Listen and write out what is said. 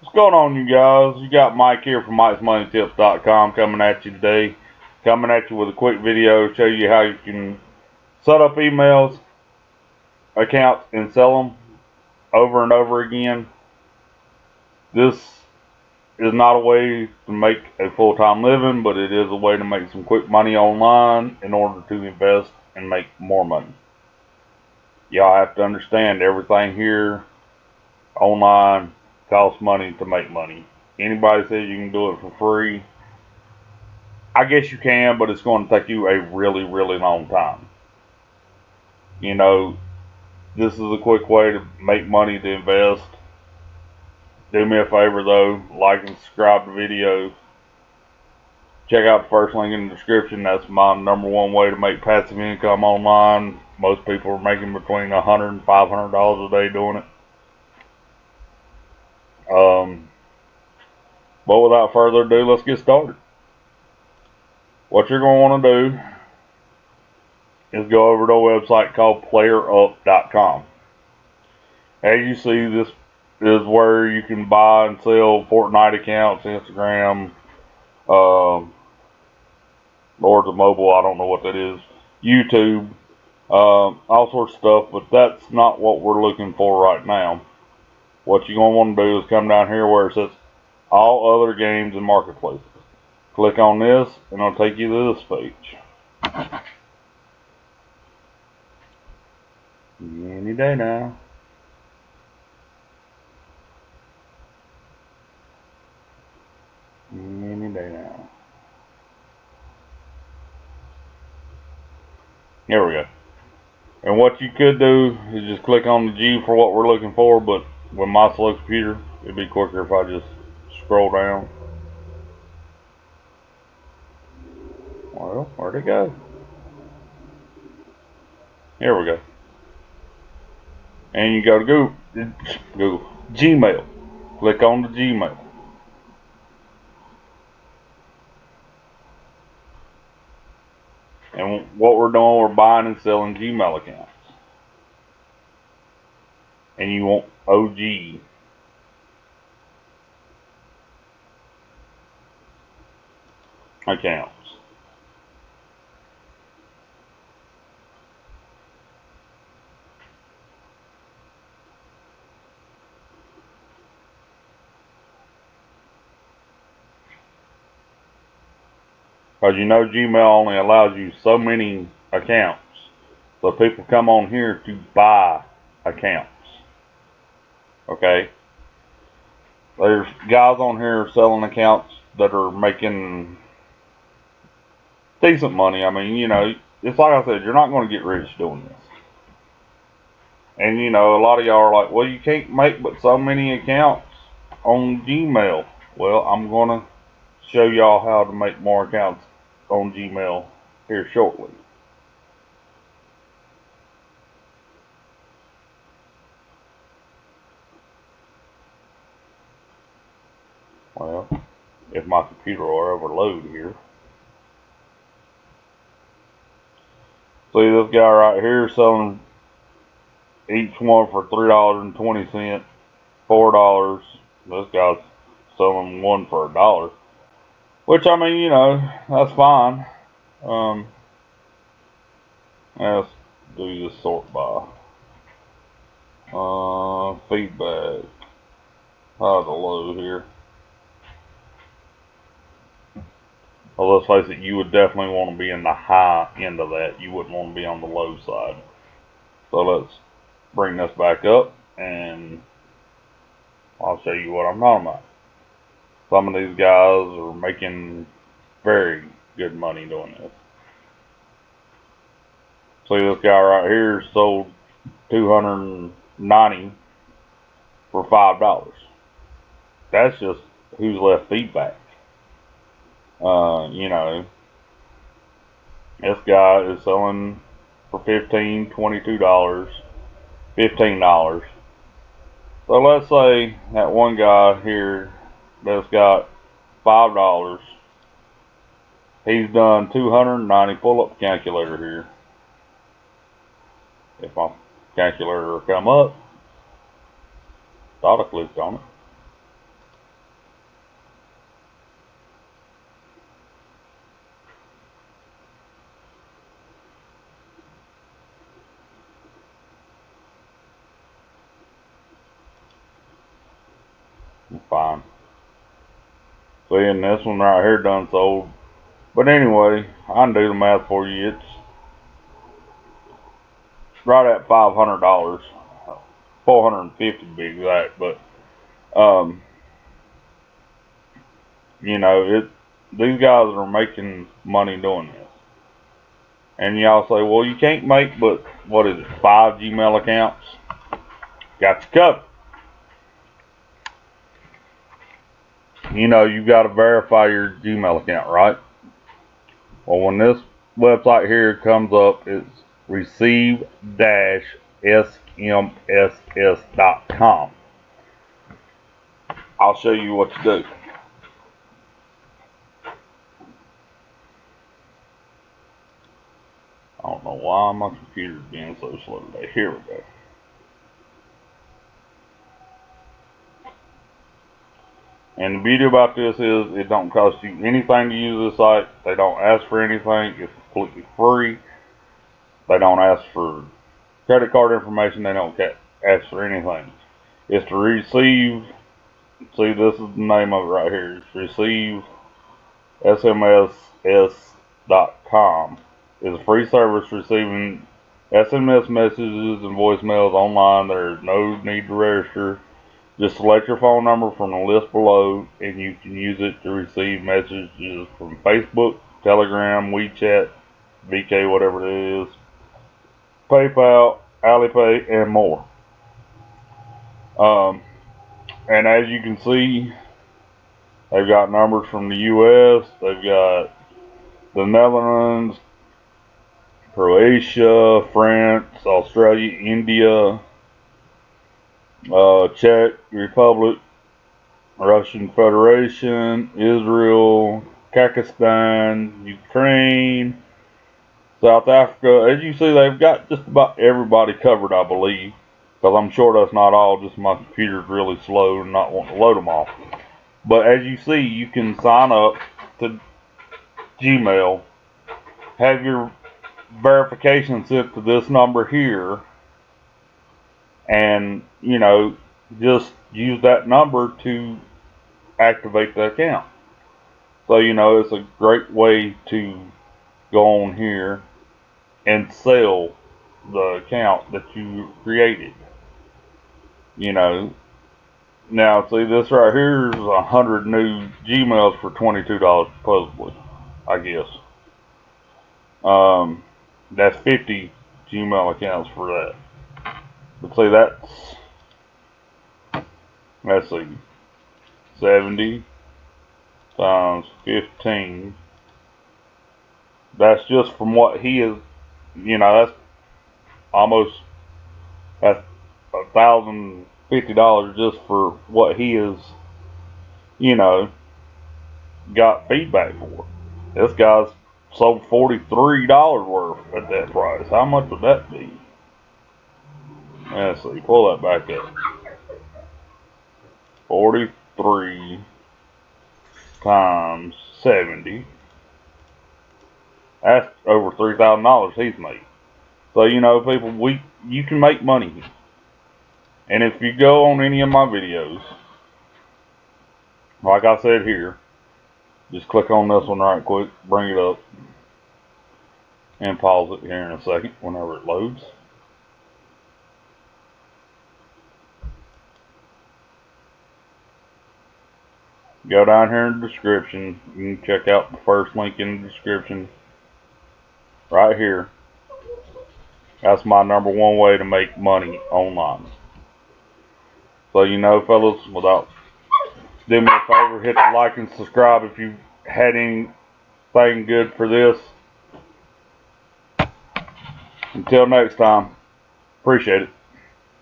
What's going on, you guys? You got Mike here from Mike'sMoneyTips.com coming at you today. Coming at you with a quick video to show you how you can set up emails, accounts, and sell them over and over again. This is not a way to make a full-time living, but it is a way to make some quick money online in order to invest and make more money. Y'all have to understand everything here online costs money to make money. Anybody says you can do it for free, I guess you can, but it's going to take you a really, really long time. You know, this is a quick way to make money to invest. Do me a favor though, like and subscribe to the video. Check out the first link in the description. That's my #1 way to make passive income online. Most people are making between $100 and $500 a day doing it. But without further ado, let's get started. What you're going to want to do is go over to a website called playerup.com. As you see, this is where you can buy and sell Fortnite accounts, Instagram, Lords of Mobile, I don't know what that is, YouTube, all sorts of stuff, but that's not what we're looking for right now. What you're going to want to do is come down here where it says all other games and marketplaces. Click on this and it'll take you to this page. Any day now. Any day now. Here we go. And what you could do is just click on the G for what we're looking for, but with my slow computer, it'd be quicker if I just scroll down. Well, where'd it go? Here we go. And you go to Google, Gmail. Click on the Gmail. And what we're doing, we're buying and selling Gmail accounts. And you want OG. Accounts. Because you know Gmail only allows you so many accounts. So people come on here to buy accounts. Okay? There's guys on here selling accounts that are making decent money. I mean, you know, it's like I said, you're not going to get rich doing this. And you know, a lot of y'all are like, well, you can't make but so many accounts on Gmail. Well, I'm going to show y'all how to make more accounts on Gmail here shortly. Well, if my computer will overload here. See this guy right here selling each one for $3.20, $4. This guy's selling one for $1. Which, I mean, you know, that's fine. Let's do this sort by. Feedback. How's the low here? Well, let's face it, you would definitely want to be in the high end of that. You wouldn't want to be on the low side. So let's bring this back up and I'll show you what I'm talking about. Some of these guys are making very good money doing this. See, this guy right here sold 290 for $5. That's just who's left feedback. You know, this guy is selling for $15, $22, $15. So let's say that one guy here that's got $5, he's done 290. Pull up the calculator here. If my calculator will come up, thought I clicked on it. Fine. See, and this one right here done sold. But anyway, I can do the math for you. It's right at $500, $450 to be exact. But you know, these guys are making money doing this. And y'all say, well, you can't make but what is it, 5 Gmail accounts? Got you covered. You know, you got to verify your Gmail account, right? Well, when this website here comes up, it's receive-sms-online.com. I'll show you what to do. I don't know why my computer's being so slow today. Here we go. And the beauty about this is it don't cost you anything to use this site. They don't ask for anything. It's completely free. They don't ask for credit card information. They don't ask for anything. It's to receive. See, this is the name of it right here. It's receive-sms-online.com. It's a free service receiving SMS messages and voicemails online. There's no need to register. Just select your phone number from the list below, and you can use it to receive messages from Facebook, Telegram, WeChat, VK, whatever it is, PayPal, Alipay, and more. And as you can see, they've got numbers from the U.S., they've got the Netherlands, Croatia, France, Australia, India, Czech Republic, Russian Federation, Israel, Kazakhstan, Ukraine, South Africa. As you see, they've got just about everybody covered, I believe. Because I'm sure that's not all, just my computer's really slow and not wanting to load them all. But as you see, you can sign up to Gmail, have your verification sent to this number here, and, you know, just use that number to activate the account. So, you know, it's a great way to go on here and sell the account that you created. You know, now see, this right here is 100 new Gmails for $22 supposedly, I guess. That's 50 Gmail accounts for that. But see, let's see, 70 times 15. That's just from what he is, you know, that's $1,050 just for what he is, you know, got feedback for. This guy's sold $43 worth at that price. How much would that be? Let's see, pull that back up. 43 times 70. That's over $3,000 he's made. So, you know, people, you can make money. And if you go on any of my videos, like I said here, just click on this one right quick, bring it up, and pause it here in a second whenever it loads. Go down here in the description. You can check out the first link in the description right here. That's my #1 way to make money online. So, you know, fellas, do me a favor, hit the like and subscribe if you had anything good for this. Until next time, appreciate it.